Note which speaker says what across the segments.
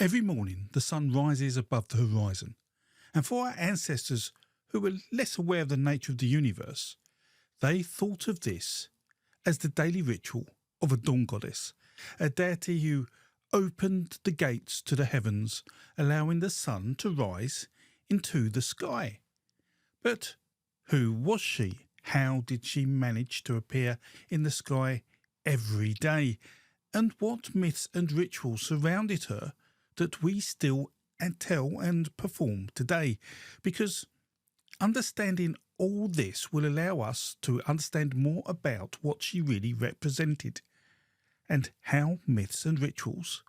Speaker 1: Every morning the sun rises above the horizon, and for our ancestors who were less aware of the nature of the universe, they thought of this as the daily ritual of a dawn goddess, a deity who opened the gates to the heavens, allowing the sun to rise into the sky. But who was she? How did she manage to appear in the sky every day? And what myths and rituals surrounded her that we still tell and perform today? Because understanding all this will allow us to understand more about what she really represented and how myths and rituals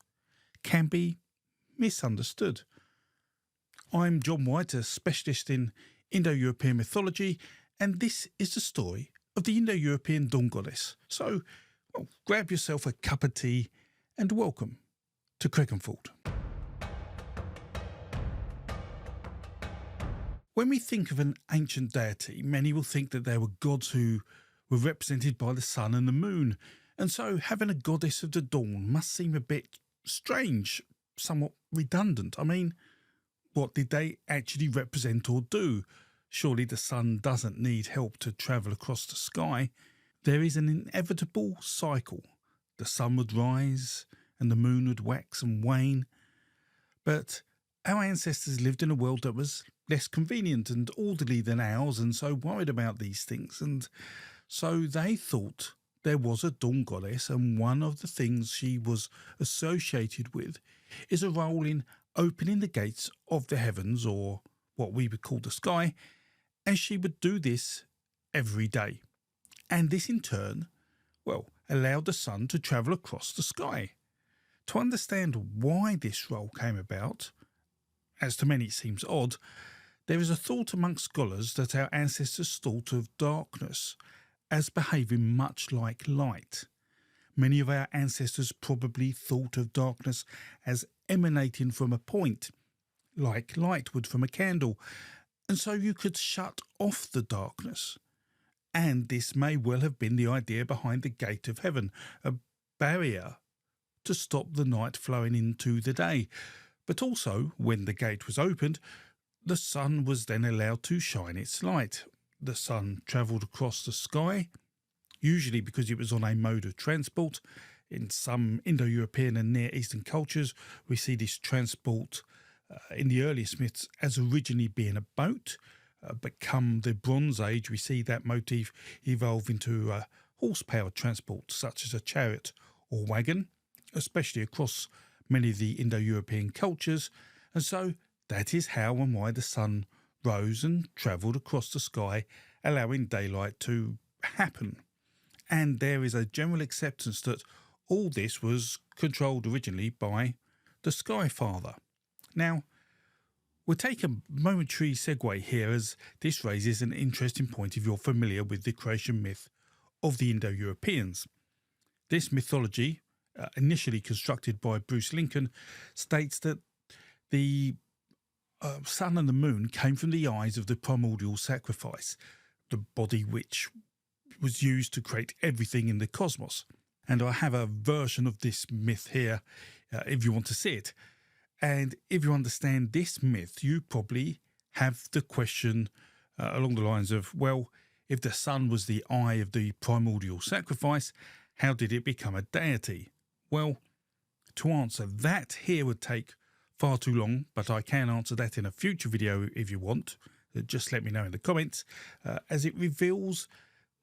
Speaker 1: can be misunderstood. I'm John White, a specialist in Indo-European mythology, and this is the story of the Indo-European dawn goddess. So, grab yourself a cup of tea and welcome to Craigenford. When we think of an ancient deity, many will think that there were gods who were represented by the sun and the moon, and so having a goddess of the dawn must seem a bit strange, somewhat redundant. I mean, what did they actually represent or do? Surely the sun doesn't need help to travel across the sky. There is an inevitable cycle. The sun would rise and the moon would wax and wane. But our ancestors lived in a world that was less convenient and orderly than ours, and so worried about these things. And so they thought there was a dawn goddess, and one of the things she was associated with is a role in opening the gates of the heavens, or what we would call the sky, and she would do this every day. And this in turn, allowed the sun to travel across the sky. To understand why this role came about, as to many it seems odd, there is a thought amongst scholars that our ancestors thought of darkness as behaving much like light. Many of our ancestors probably thought of darkness as emanating from a point, like light would from a candle, and so you could shut off the darkness. And this may well have been the idea behind the gate of heaven, a barrier to stop the night flowing into the day. But also, when the gate was opened, the sun was then allowed to shine its light. The sun travelled across the sky, usually because it was on a mode of transport. In some Indo-European and Near Eastern cultures, we see this transport in the earliest myths as originally being a boat, but come the Bronze Age, we see that motif evolve into a horse-powered transport, such as a chariot or wagon, especially across many of the Indo-European cultures. And so that is how and why the sun rose and travelled across the sky, allowing daylight to happen. And there is a general acceptance that all this was controlled originally by the Sky Father. Now, we'll take a momentary segue here, as this raises an interesting point if you're familiar with the creation myth of the Indo-Europeans. This mythology, initially constructed by Bruce Lincoln, states that the sun and the moon came from the eyes of the primordial sacrifice, the body which was used to create everything in the cosmos. And I have a version of this myth here if you want to see it. And if you understand this myth, you probably have the question along the lines of, if the sun was the eye of the primordial sacrifice, how did it become a deity? Well, to answer that here would take far too long, but I can answer that in a future video if you want. Just let me know in the comments, as it reveals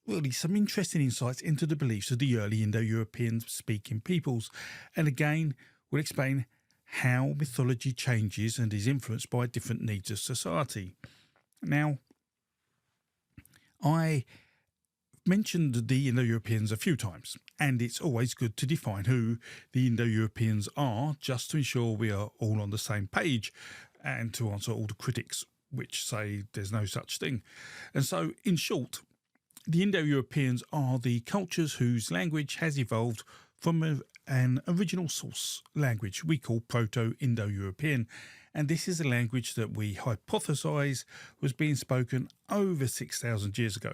Speaker 1: really some interesting insights into the beliefs of the early Indo-European speaking peoples, and again will explain how mythology changes and is influenced by different needs of society. Now, I mentioned the Indo-Europeans a few times, and it's always good to define who the Indo-Europeans are, just to ensure we are all on the same page and to answer all the critics which say there's no such thing. And so, in short, the Indo-Europeans are the cultures whose language has evolved from an original source language we call Proto-Indo-European, and this is a language that we hypothesise was being spoken over 6,000 years ago.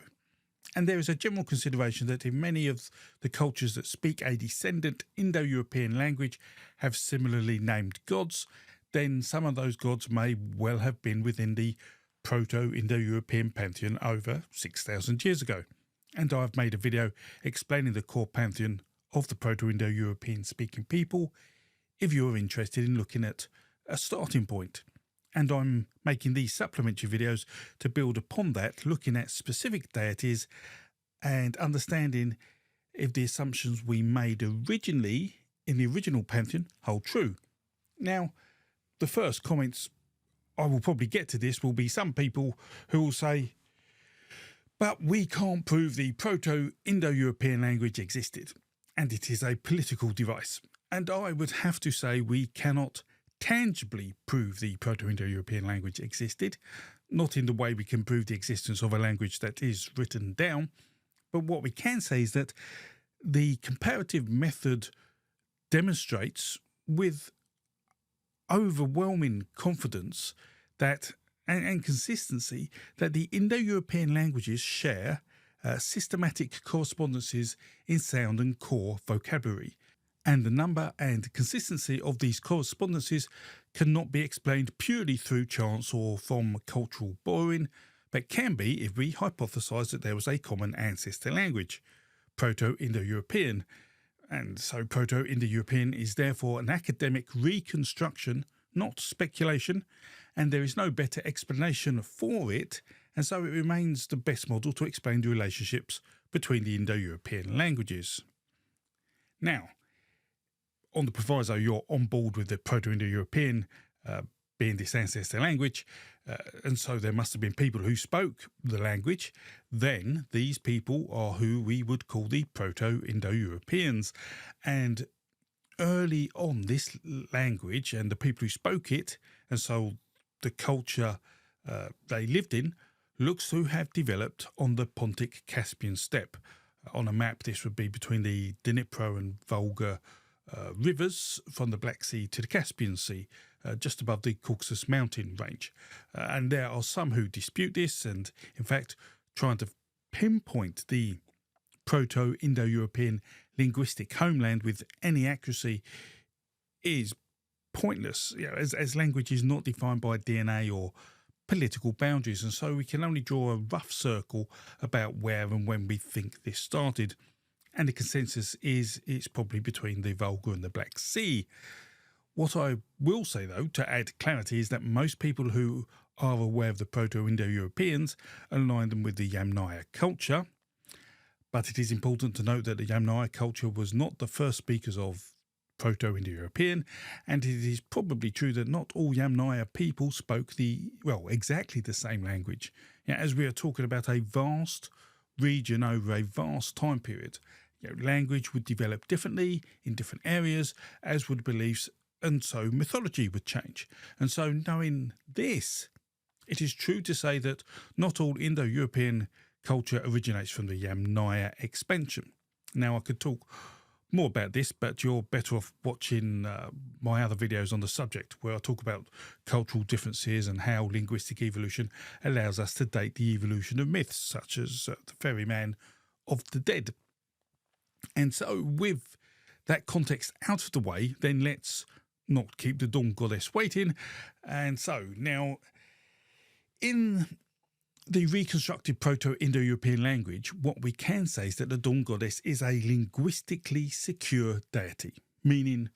Speaker 1: And there is a general consideration that in many of the cultures that speak a descendant Indo-European language have similarly named gods, then some of those gods may well have been within the Proto-Indo-European pantheon over 6,000 years ago. And I've made a video explaining the core pantheon of the Proto-Indo-European speaking people if you're interested in looking at a starting point. And I'm making these supplementary videos to build upon that, looking at specific deities and understanding if the assumptions we made originally in the original pantheon hold true. Now, the first comments I will probably get to this will be some people who will say, but we can't prove the Proto-Indo-European language existed, and it is a political device. And I would have to say we cannot tangibly prove the Proto-Indo-European language existed, not in the way we can prove the existence of a language that is written down, but what we can say is that the comparative method demonstrates with overwhelming confidence that and consistency that the Indo-European languages share systematic correspondences in sound and core vocabulary. And the number and consistency of these correspondences cannot be explained purely through chance or from cultural borrowing, but can be if we hypothesize that there was a common ancestor language, Proto-Indo-European. And so Proto-Indo-European is therefore an academic reconstruction, not speculation, and there is no better explanation for it, and so it remains the best model to explain the relationships between the Indo-European languages. Now, on the proviso you're on board with the Proto-Indo-European being this ancestor language, and so there must have been people who spoke the language, then these people are who we would call the Proto-Indo-Europeans. And early on, this language and the people who spoke it, and so the culture they lived in, looks to have developed on the Pontic-Caspian steppe. On a map, this would be between the Dnipro and Volga rivers from the Black Sea to the Caspian Sea, just above the Caucasus mountain range. And there are some who dispute this, and in fact trying to pinpoint the Proto-Indo-European linguistic homeland with any accuracy is pointless, as language is not defined by DNA or political boundaries, and so we can only draw a rough circle about where and when we think this started. And the consensus is it's probably between the Volga and the Black Sea. What I will say, though, to add clarity, is that most people who are aware of the Proto-Indo-Europeans align them with the Yamnaya culture. But it is important to note that the Yamnaya culture was not the first speakers of Proto-Indo-European, and it is probably true that not all Yamnaya people spoke exactly the same language. As we are talking about a vast region over a vast time period, language would develop differently in different areas, as would beliefs, and so mythology would change. And so knowing this, it is true to say that not all Indo-European culture originates from the Yamnaya expansion. Now, I could talk more about this, but you're better off watching my other videos on the subject, where I talk about cultural differences and how linguistic evolution allows us to date the evolution of myths, such as the ferryman of the dead. And so with that context out of the way, then let's not keep the dawn goddess waiting. And so now, in the reconstructed Proto-Indo-European language, what we can say is that the dawn goddess is a linguistically secure deity, meaning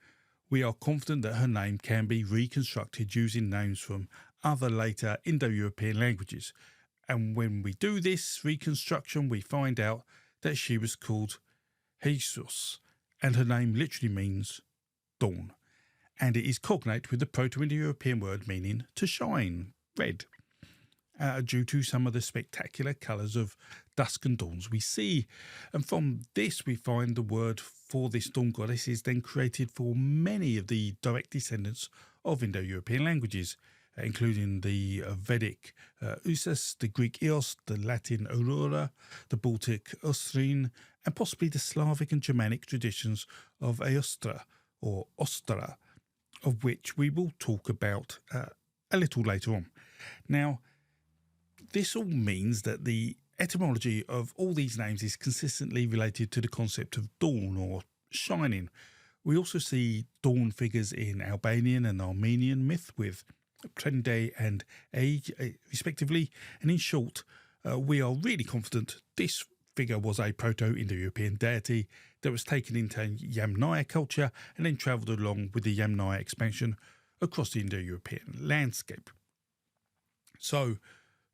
Speaker 1: we are confident that her name can be reconstructed using names from other later Indo-European languages. And when we do this reconstruction, we find out that she was called Jesus, and her name literally means dawn. And it is cognate with the Proto-Indo-European word meaning to shine, red, due to some of the spectacular colours of dusk and dawns we see. And from this we find the word for this dawn goddess is then created for many of the direct descendants of Indo-European languages, including the Vedic Usus, the Greek Eos, the Latin Aurora, the Baltic Ostrin, and possibly the Slavic and Germanic traditions of Aostra or Ostra, of which we will talk about a little later on. Now, this all means that the etymology of all these names is consistently related to the concept of dawn or shining. We also see dawn figures in Albanian and Armenian myth with Trende and Age, respectively. And in short, we are really confident this figure was a Proto-Indo-European deity that was taken into Yamnaya culture and then travelled along with the Yamnaya expansion across the Indo-European landscape. So,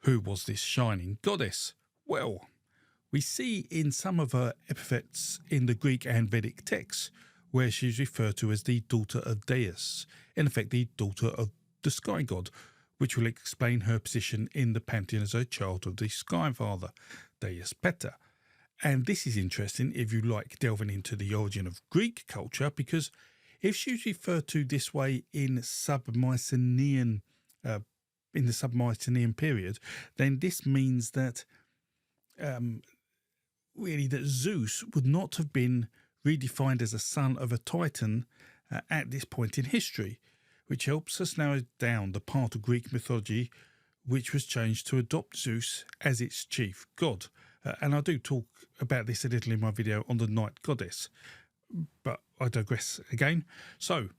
Speaker 1: who was this shining goddess? Well, we see in some of her epithets in the Greek and Vedic texts where she is referred to as the daughter of Deus, in effect the daughter of the sky god, which will explain her position in the pantheon as a child of the sky father, Deus Pater. And this is interesting if you like delving into the origin of Greek culture, because if she's referred to this way in the sub-Mycenaean period, then this means that really that Zeus would not have been redefined as a son of a Titan at this point in history, which helps us narrow down the part of Greek mythology which was changed to adopt Zeus as its chief god. And I do talk about this a little in my video on the night goddess, but I digress again. So,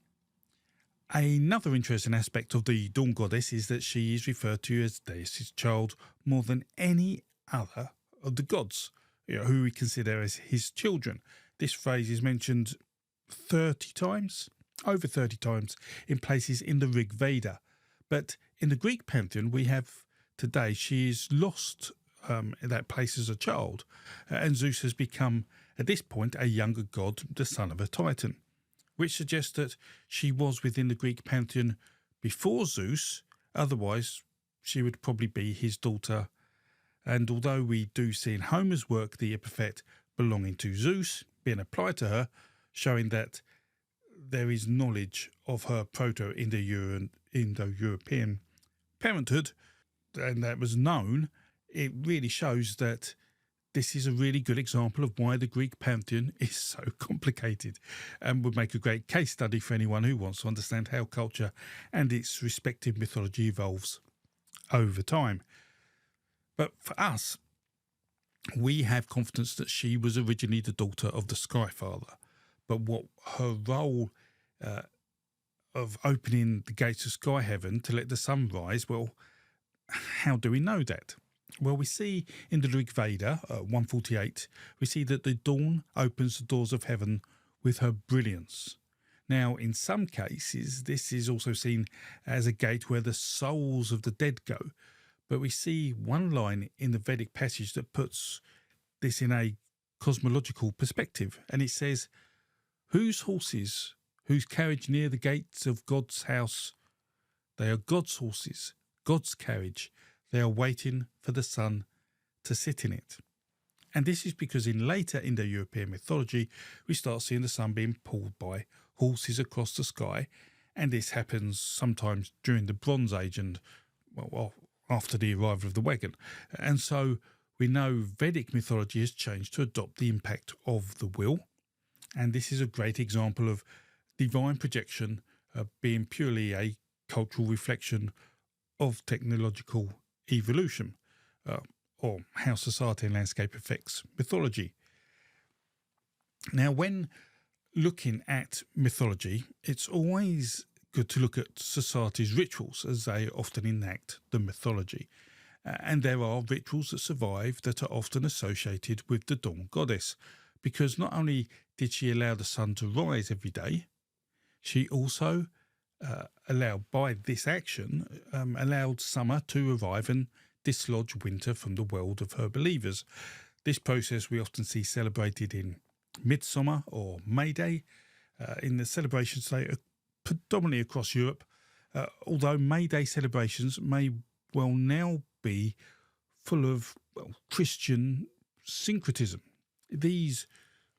Speaker 1: another interesting aspect of the dawn goddess is that she is referred to as Deus's child more than any other of the gods, who we consider as his children. This phrase is mentioned 30 times, over 30 times, in places in the Rig Veda. But in the Greek pantheon we have today, she is lost that place as a child, and Zeus has become, at this point, a younger god, the son of a Titan, which suggests that she was within the Greek pantheon before Zeus. Otherwise, she would probably be his daughter. And although we do see in Homer's work the epithet belonging to Zeus being applied to her, showing that there is knowledge of her Proto-Indo-European parenthood, and that was known, it really shows that this is a really good example of why the Greek pantheon is so complicated, and would make a great case study for anyone who wants to understand how culture and its respective mythology evolves over time. But for us, we have confidence that she was originally the daughter of the Sky Father. But what her role of opening the gates of sky heaven to let the sun rise, well, how do we know that? Well, we see in the Rig Veda 148, we see that the dawn opens the doors of heaven with her brilliance. Now, in some cases, this is also seen as a gate where the souls of the dead go. But we see one line in the Vedic passage that puts this in a cosmological perspective. And it says, "Whose horses, whose carriage near the gates of God's house, they are God's horses, God's carriage. They are waiting for the sun to sit in it." And this is because in later Indo-European mythology, we start seeing the sun being pulled by horses across the sky. And this happens sometimes during the Bronze Age and, well, after the arrival of the wagon. And so we know Vedic mythology has changed to adopt the impact of the will. And this is a great example of divine projection being purely a cultural reflection of technological evolution, or how society and landscape affects mythology. Now, when looking at mythology, it's always good to look at society's rituals as they often enact the mythology. And there are rituals that survive that are often associated with the dawn goddess, because not only did she allow the sun to rise every day, she also by this action, allowed summer to arrive and dislodge winter from the world of her believers. This process we often see celebrated in Midsummer or May Day, in the celebrations today, predominantly across Europe, although May Day celebrations may well now be full of Christian syncretism. These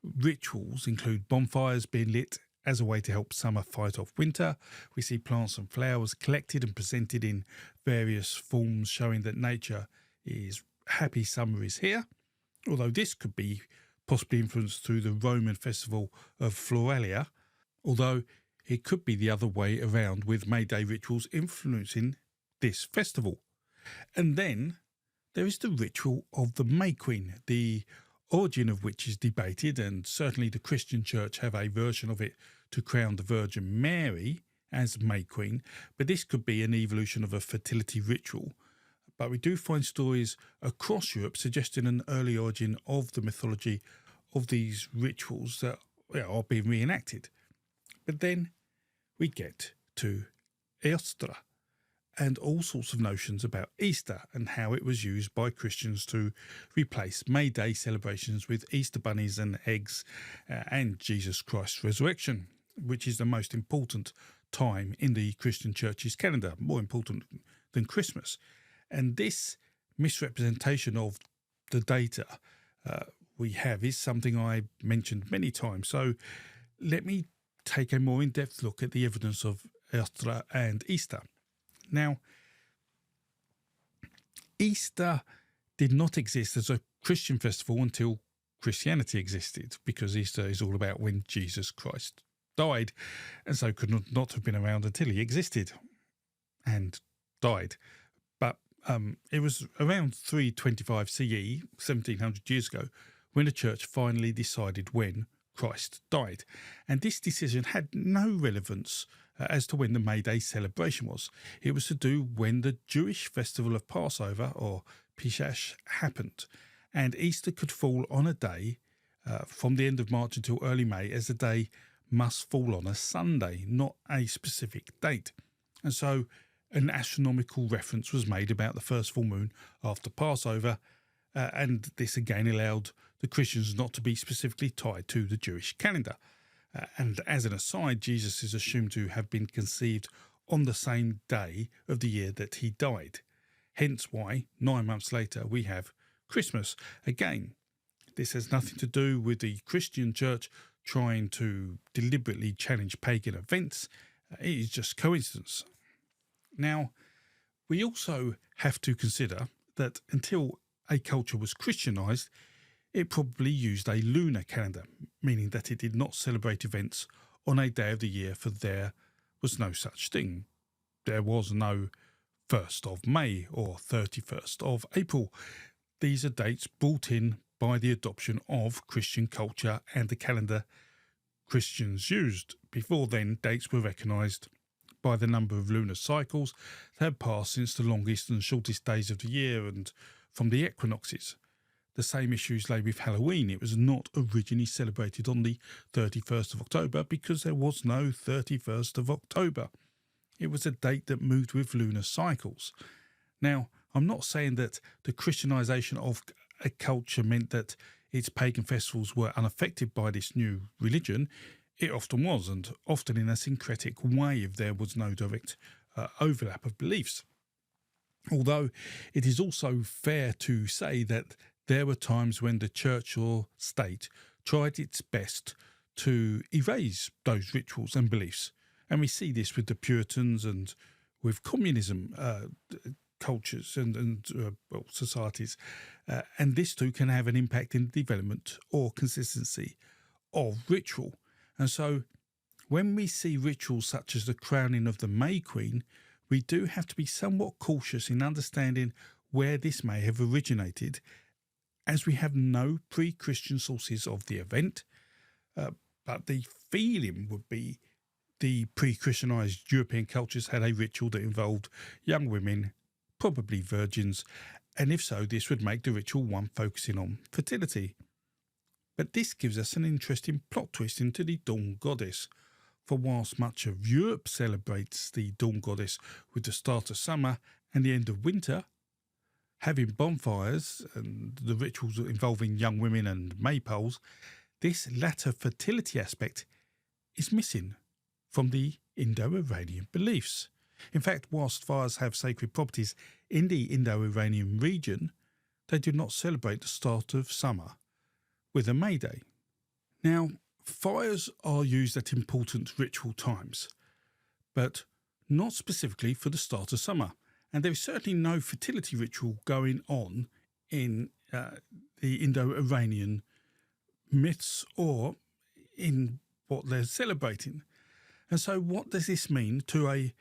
Speaker 1: rituals include bonfires being lit as a way to help summer fight off winter. We see plants and flowers collected and presented in various forms, showing that nature is happy summer is here, although this could be possibly influenced through the Roman festival of Floralia, although it could be the other way around, with May Day rituals influencing this festival. And then there is the ritual of the May Queen, the origin of which is debated, and certainly the Christian Church have a version of it to crown the Virgin Mary as May Queen, but this could be an evolution of a fertility ritual. But we do find stories across Europe suggesting an early origin of the mythology of these rituals that are being reenacted. But then we get to Eostre and all sorts of notions about Easter and how it was used by Christians to replace May Day celebrations with Easter bunnies and eggs and Jesus Christ's resurrection, which is the most important time in the Christian Church's calendar, more important than Christmas. And this misrepresentation of the data we have is something I mentioned many times. So let me take a more in-depth look at the evidence of Eostre and Easter. Now, Easter did not exist as a Christian festival until Christianity existed, because Easter is all about when Jesus Christ died, and so could not have been around until he existed and died. But it was around 325 CE, 1700 years ago, when the church finally decided when Christ died. And this decision had no relevance as to when the May Day celebration was. It was to do when the Jewish festival of Passover, or Pesach, happened. And Easter could fall on a day from the end of March until early May, as the day must fall on a Sunday, not a specific date. And so an astronomical reference was made about the first full moon after Passover, and this again allowed the Christians not to be specifically tied to the Jewish calendar. And as an aside, Jesus is assumed to have been conceived on the same day of the year that he died. Hence why 9 months later we have Christmas. Again, this has nothing to do with the Christian Church trying to deliberately challenge pagan events. It is just coincidence. Now, we also have to consider that until a culture was Christianized, it probably used a lunar calendar, meaning that it did not celebrate events on a day of the year, for there was no such thing. There was no 1st of May or 31st of April. These are dates brought in by the adoption of Christian culture and the calendar Christians used. Before then, dates were recognised by the number of lunar cycles that had passed since the longest and shortest days of the year and from the equinoxes. The same issues lay with Halloween. It was not originally celebrated on the 31st of October because there was no 31st of October. It was a date that moved with lunar cycles. Now, I'm not saying that the Christianization of a culture meant that its pagan festivals were unaffected by this new religion. It often was, and often in a syncretic way if there was no direct overlap of beliefs. Although it is also fair to say that there were times when the church or state tried its best to erase those rituals and beliefs. And we see this with the Puritans and with communism cultures and societies. And this too can have an impact in the development or consistency of ritual. And so when we see rituals such as the crowning of the May Queen, we do have to be somewhat cautious in understanding where this may have originated, as we have no pre-Christian sources of the event, but the feeling would be the pre-Christianized European cultures had a ritual that involved young women, probably virgins, and if so, this would make the ritual one focusing on fertility. But this gives us an interesting plot twist into the dawn goddess, for whilst much of Europe celebrates the dawn goddess with the start of summer and the end of winter, having bonfires and the rituals involving young women and maypoles, this latter fertility aspect is missing from the Indo-Iranian beliefs. In fact, whilst fires have sacred properties in the Indo-Iranian region, they do not celebrate the start of summer with a May Day. Now, fires are used at important ritual times, but not specifically for the start of summer. And there is certainly no fertility ritual going on in the Indo-Iranian myths or in what they're celebrating. And so what does this mean to a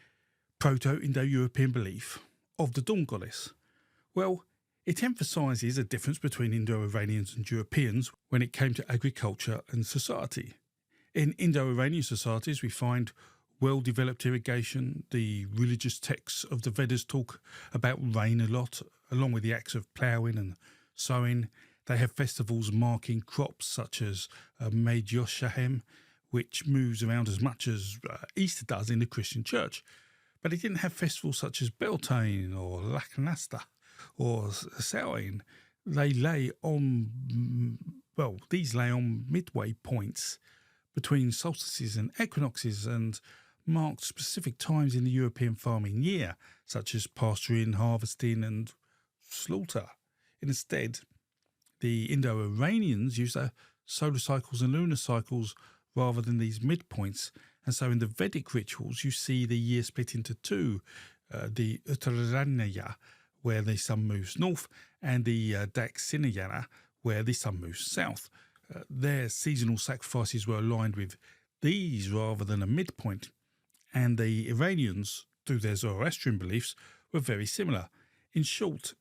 Speaker 1: proto-Indo-European belief of the dawn goddess? Well, It emphasises a difference between Indo-Iranians and Europeans when it came to agriculture and society. In Indo-Iranian societies, we find well-developed irrigation. The religious texts of the Vedas talk about rain a lot, along with the acts of ploughing and sowing. They have festivals marking crops such as Maid Yoshahem, which moves around as much as Easter does in the Christian church. But it didn't have festivals such as Beltane or Lakhnasta or Samhain. They lay on, these lay on midway points between solstices and equinoxes and marked specific times in the European farming year, such as pasturing, harvesting and slaughter. Instead, the Indo-Iranians use their solar cycles and lunar cycles rather than these midpoints. And so in the Vedic rituals, you see the year split into two, the Uttarayana, where the sun moves north, and the Dakshinayana, where the sun moves south. Their seasonal sacrifices were aligned with these rather than a midpoint. And the Iranians, through their Zoroastrian beliefs, were very similar. In short,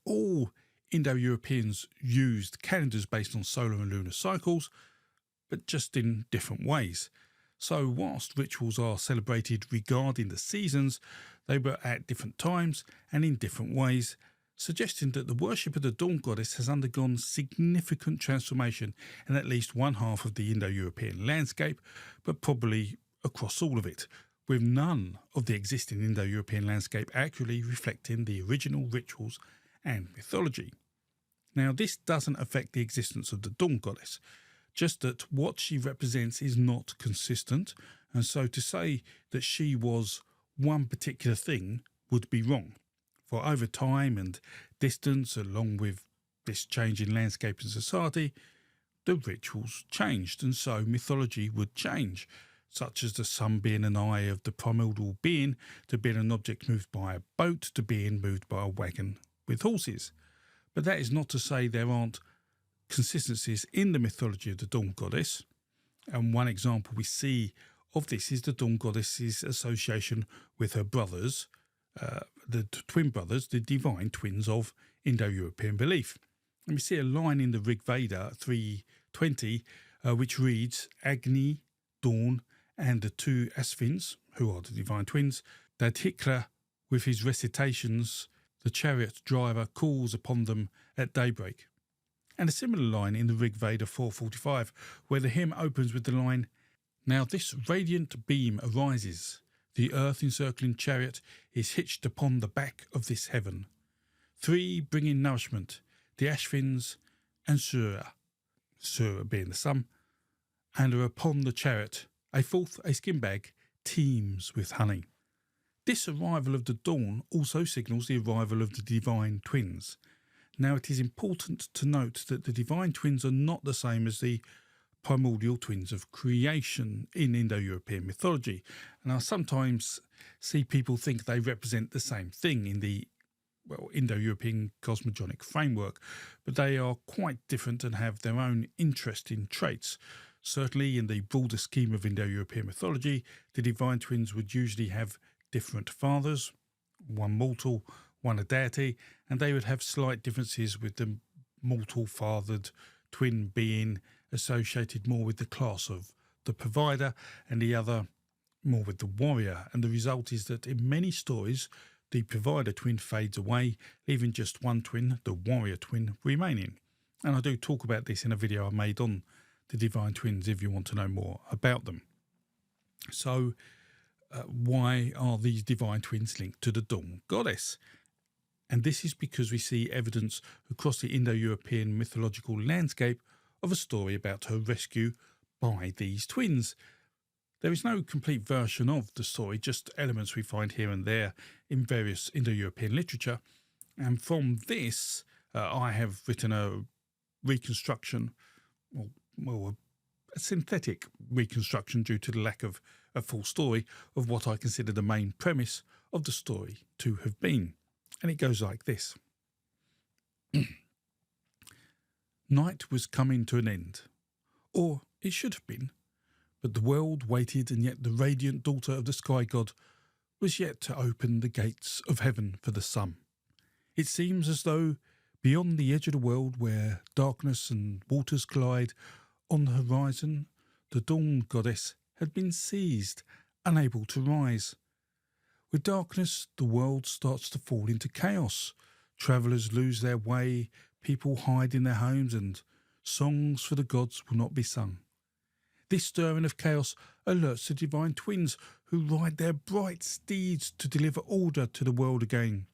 Speaker 1: all Indo-Europeans used calendars based on solar and lunar cycles, but just in different ways. So whilst rituals are celebrated regarding the seasons, they were at different times and in different ways, suggesting that the worship of the dawn goddess has undergone significant transformation in at least one half of the Indo-European landscape, but probably across all of it, with none of the existing Indo-European landscape accurately reflecting the original rituals and mythology. Now, this doesn't affect the existence of the dawn goddess, just that what she represents is not consistent, and so to say that she was one particular thing would be wrong. For over time and distance, along with this change in landscape and society, the rituals changed, and so mythology would change, such as the sun being an eye of the primordial being, to being an object moved by a boat, to being moved by a wagon with horses. But that is not to say there aren't consistencies in the mythology of the dawn goddess, and one example we see of this is the dawn goddess's association with her brothers, the twin brothers, the divine twins of Indo-European belief. And we see a line in the Rig Veda 3:20 which reads, Agni, dawn, and the two Asvins, who are the divine twins, that Hikra, with his recitations, the chariot driver calls upon them at daybreak. And a similar line in the Rig Veda 4:45, where the hymn opens with the line, Now this radiant beam arises, the earth encircling chariot is hitched upon the back of this heaven. Three bringing nourishment, the Ashvins and Surya being the sun, and are upon the chariot. A fourth, a skin bag, teems with honey. This arrival of the dawn also signals the arrival of the divine twins. Now, it is important to note that the divine twins are not the same as the primordial twins of creation in Indo-European mythology, and I sometimes see people think they represent the same thing in the Indo-European cosmogonic framework, but they are quite different and have their own interesting traits. Certainly, in the broader scheme of Indo-European mythology, the divine twins would usually have different fathers, one mortal, one a deity, and they would have slight differences, with the mortal fathered twin being associated more with the class of the provider and the other more with the warrior. And the result is that in many stories, the provider twin fades away, leaving just one twin, the warrior twin, remaining. And I do talk about this in a video I made on the divine twins if you want to know more about them. So why are these divine twins linked to the dawn goddess? And this is because we see evidence across the Indo-European mythological landscape of a story about her rescue by these twins. There is no complete version of the story, just elements we find here and there in various Indo-European literature. And from this, I have written a reconstruction, well, a synthetic reconstruction due to the lack of a full story of what I consider the main premise of the story to have been. And it goes like this. Night was coming to an end, or it should have been, but the world waited, and yet the radiant daughter of the sky god was yet to open the gates of heaven for the sun. It seems as though beyond the edge of the world where darkness and waters collide, on the horizon, the dawn goddess had been seized, unable to rise. With darkness, the world starts to fall into chaos. Travellers lose their way, people hide in their homes, and songs for the gods will not be sung. This stirring of chaos alerts the divine twins, who ride their bright steeds to deliver order to the world again.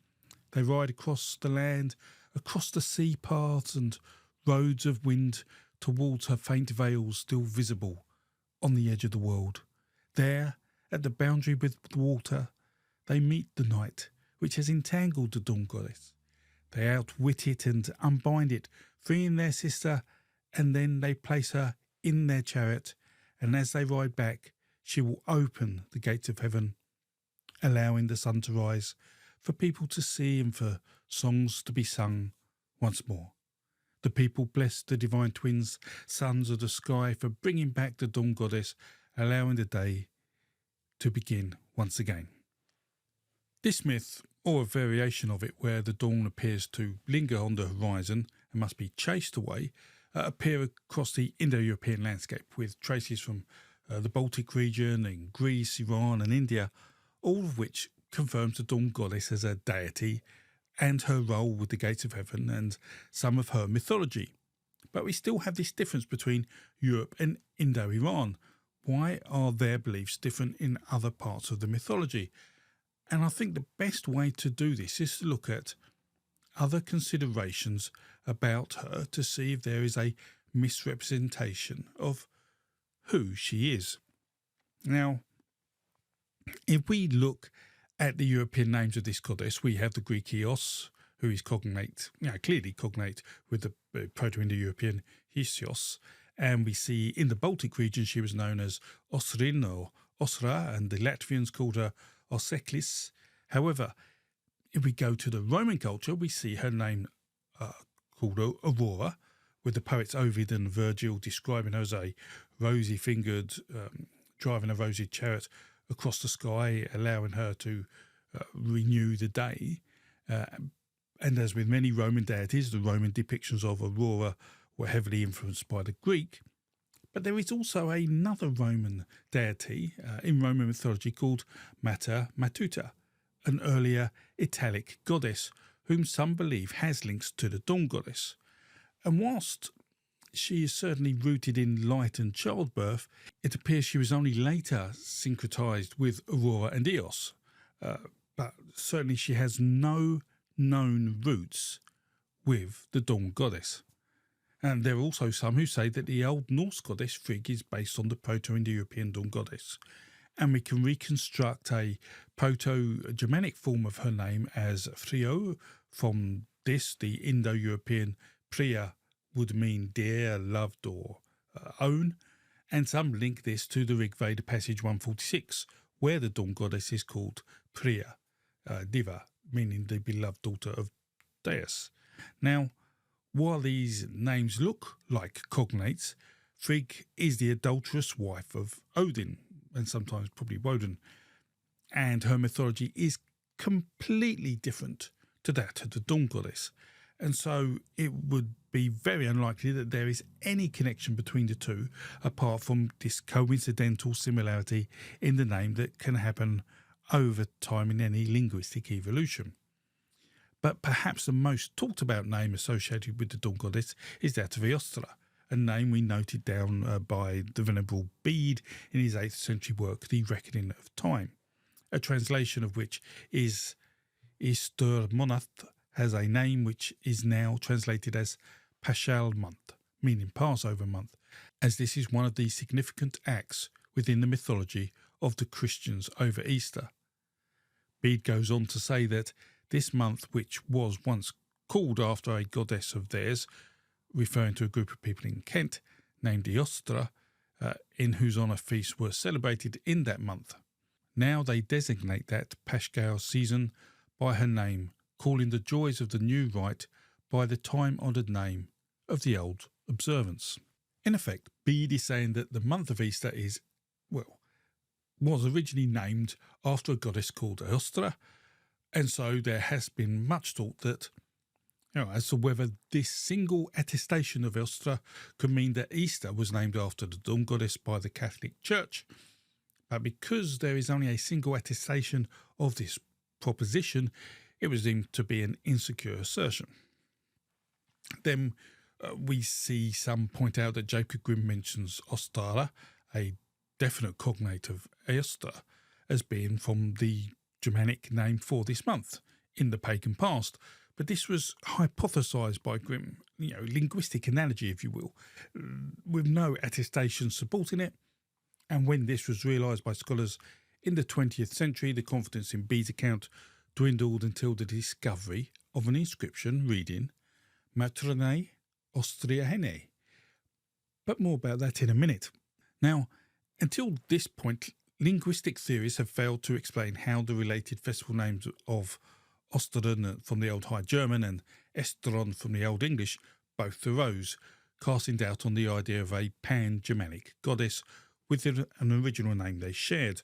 Speaker 1: They ride across the land, across the sea paths and roads of wind, towards her faint veils still visible on the edge of the world. There, at the boundary with the water, they meet the night, which has entangled the dawn goddess. They outwit it and unbind it, freeing their sister, and then they place her in their chariot, and as they ride back, she will open the gates of heaven, allowing the sun to rise, for people to see and for songs to be sung once more. The people bless the divine twins, sons of the sky, for bringing back the dawn goddess, allowing the day to begin once again. This myth, or a variation of it where the dawn appears to linger on the horizon and must be chased away, appear across the Indo-European landscape, with traces from the Baltic region in Greece, Iran and India, all of which confirms the dawn goddess as a deity and her role with the gates of heaven and some of her mythology. But we still have this difference between Europe and Indo-Iran. Why are their beliefs different in other parts of the mythology? And I think the best way to do this is to look at other considerations about her to see if there is a misrepresentation of who she is. Now, if we look at the European names of this goddess, we have the Greek Eos, who is clearly cognate with the Proto-Indo-European Hesios, and we see in the Baltic region she was known as Osrin or Osra, and the Latvians called her Oseklis. However, if we go to the Roman culture, we see her name called Aurora, with the poets Ovid and Virgil describing her as a rosy-fingered, driving a rosy chariot across the sky, allowing her to renew the day. And as with many Roman deities, the Roman depictions of Aurora were heavily influenced by the Greek. But there is also another Roman deity in Roman mythology called Mater Matuta, an earlier Italic goddess, whom some believe has links to the dawn goddess. And whilst she is certainly rooted in light and childbirth, it appears she was only later syncretized with Aurora and Eos. But certainly she has no known roots with the dawn goddess. And there are also some who say that the Old Norse goddess Frigg is based on the Proto-Indo-European dawn goddess. And we can reconstruct a Proto-Germanic form of her name as Frio. From this, the Indo-European Priya would mean dear, loved or own. And some link this to the Rig Veda passage 146, where the dawn goddess is called Priya, Diva, meaning the beloved daughter of Deus. Now, while these names look like cognates, Frigg is the adulterous wife of Odin, and sometimes probably Woden, and her mythology is completely different to that of the dawn goddess, and so it would be very unlikely that there is any connection between the two, apart from this coincidental similarity in the name that can happen over time in any linguistic evolution. But perhaps the most talked about name associated with the dawn goddess is that of Eostra, a name we noted down by the Venerable Bede in his 8th century work, The Reckoning of Time, a translation of which is Istur Monath, has a name which is now translated as Paschal month, meaning Passover month, as this is one of the significant acts within the mythology of the Christians over Easter. Bede goes on to say that this month, which was once called after a goddess of theirs, referring to a group of people in Kent named Eostra, in whose honour feasts were celebrated in that month. Now they designate that Paschal season by her name, calling the joys of the new rite by the time-honoured name of the old observance. In effect, Bede is saying that the month of Easter was originally named after a goddess called Eostra, And so there has been much thought that, as to whether this single attestation of Eostre could mean that Easter was named after the dawn goddess by the Catholic Church. But because there is only a single attestation of this proposition, it was deemed to be an insecure assertion. Then we see some point out that Jacob Grimm mentions Ostara, a definite cognate of Eostre, as being from the Germanic name for this month in the pagan past. But this was hypothesised by Grimm, linguistic analogy, if you will, with no attestation supporting it. And when this was realised by scholars in the 20th century, the confidence in Bede's account dwindled until the discovery of an inscription reading Matronae Austriae. But more about that in a minute. Now, until this point, linguistic theories have failed to explain how the related festival names of Ostern from the Old High German and Estron from the Old English both arose, casting doubt on the idea of a pan-Germanic goddess with an original name they shared.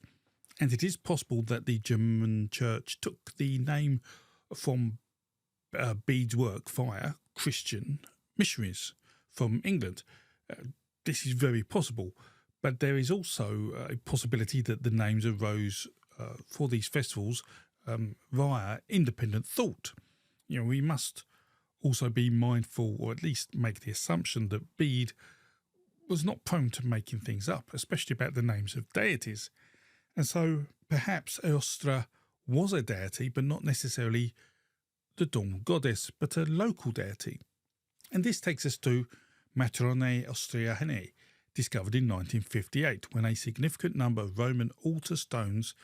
Speaker 1: And it is possible that the German Church took the name from Bede's work via Christian missionaries from England. This is very possible, but there is also a possibility that the names arose for these festivals via independent thought. We must also be mindful, or at least make the assumption, that Bede was not prone to making things up, especially about the names of deities. And so perhaps Eostre was a deity, but not necessarily the dawn goddess, but a local deity. And this takes us to Matronae Austriae, discovered in 1958, when a significant number of Roman altar stones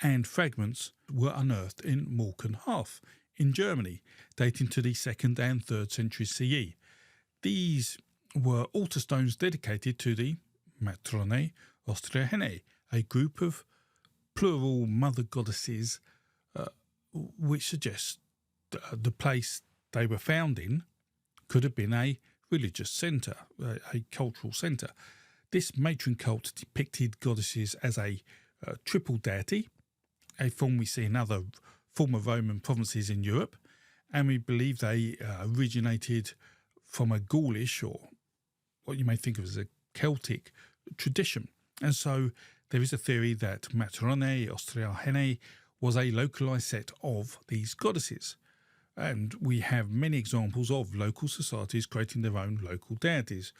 Speaker 1: and fragments were unearthed in Morkenhof in Germany, dating to the 2nd and 3rd century CE. These were altar stones dedicated to the Matronae Austriae, a group of plural mother goddesses, which suggests the place they were found in could have been a religious centre, a cultural centre. This matron cult depicted goddesses as a triple deity, a form we see in other former Roman provinces in Europe, and we believe they originated from a Gaulish, or what you may think of as a Celtic, tradition. And so there is a theory that Matronae Austriae was a localised set of these goddesses. And we have many examples of local societies creating their own local deities,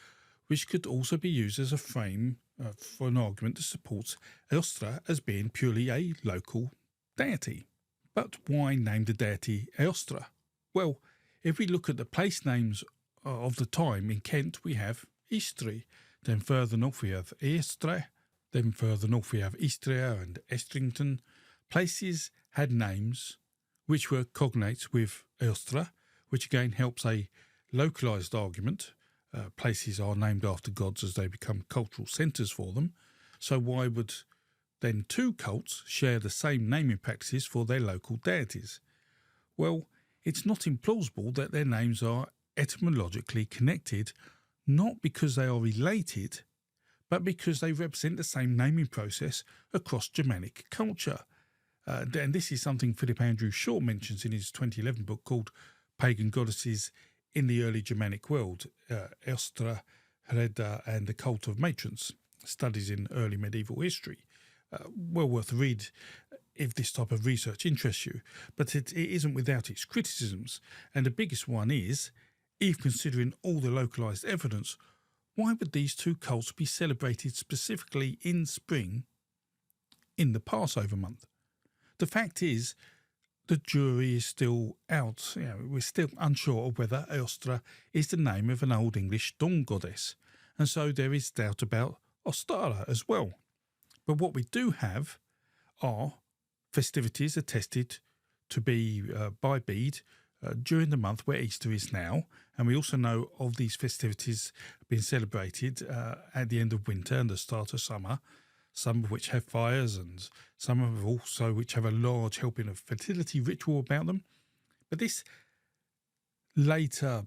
Speaker 1: which could also be used as a frame for an argument that supports Eostre as being purely a local deity. But why name the deity Eostre? Well, if we look at the place names of the time in Kent, we have Eastry. Then further north we have Eastre. Then further north we have Istria and Estrington. Places had names which were cognates with Eostre, which again helps a localised argument. Places are named after gods as they become cultural centres for them. So why would then two cults share the same naming practices for their local deities? Well, it's not implausible that their names are etymologically connected, not because they are related, but because they represent the same naming process across Germanic culture. And this is something Philip Andrew Shaw mentions in his 2011 book called Pagan Goddesses in the Early Germanic World, Eostre, Hreda and the Cult of Matrons, Studies in Early Medieval History. Well worth a read if this type of research interests you, but it isn't without its criticisms, and the biggest one is, even considering all the localised evidence, why would these two cults be celebrated specifically in spring in the Passover month? The fact is, the jury is still out. We're still unsure of whether Eostre is the name of an Old English dawn goddess, and so there is doubt about Ostara as well. But what we do have are festivities attested to be by Bede during the month where Easter is now, and we also know of these festivities being celebrated at the end of winter and the start of summer, some of which have fires and some of also which have a large helping of fertility ritual about them. But this later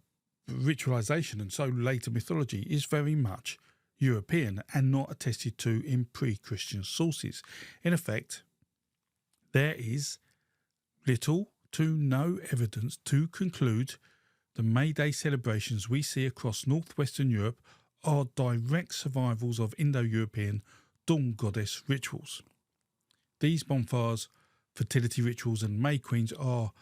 Speaker 1: ritualisation and so later mythology is very much European and not attested to in pre-Christian sources. In effect, there is little to no evidence to conclude the May Day celebrations we see across northwestern Europe are direct survivals of Indo-European dawn goddess rituals. These bonfires, fertility rituals and May Queens are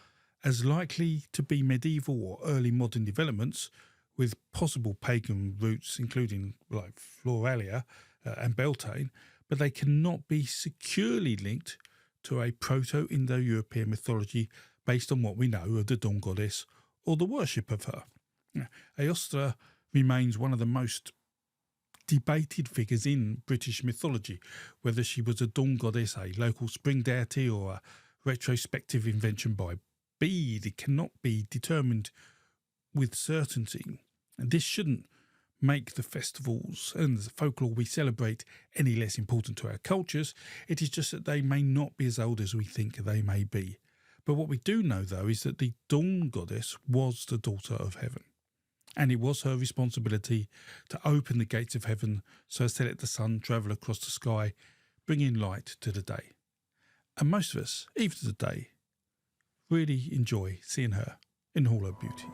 Speaker 1: as likely to be medieval or early modern developments with possible pagan roots, including like Floralia and Beltane, but they cannot be securely linked to a Proto-Indo-European mythology based on what we know of the dawn goddess or the worship of her. Aosta remains one of the most debated figures in British mythology, whether she was a dawn goddess, a local spring deity, or a retrospective invention by Bede. It cannot be determined with certainty, and this shouldn't make the festivals and the folklore we celebrate any less important to our cultures. It is just that they may not be as old as we think they may be. But what we do know, though, is that the dawn goddess was the daughter of heaven, and it was her responsibility to open the gates of heaven so as to let the sun travel across the sky, bringing light to the day. And most of us, even today, really enjoy seeing her in all her beauty.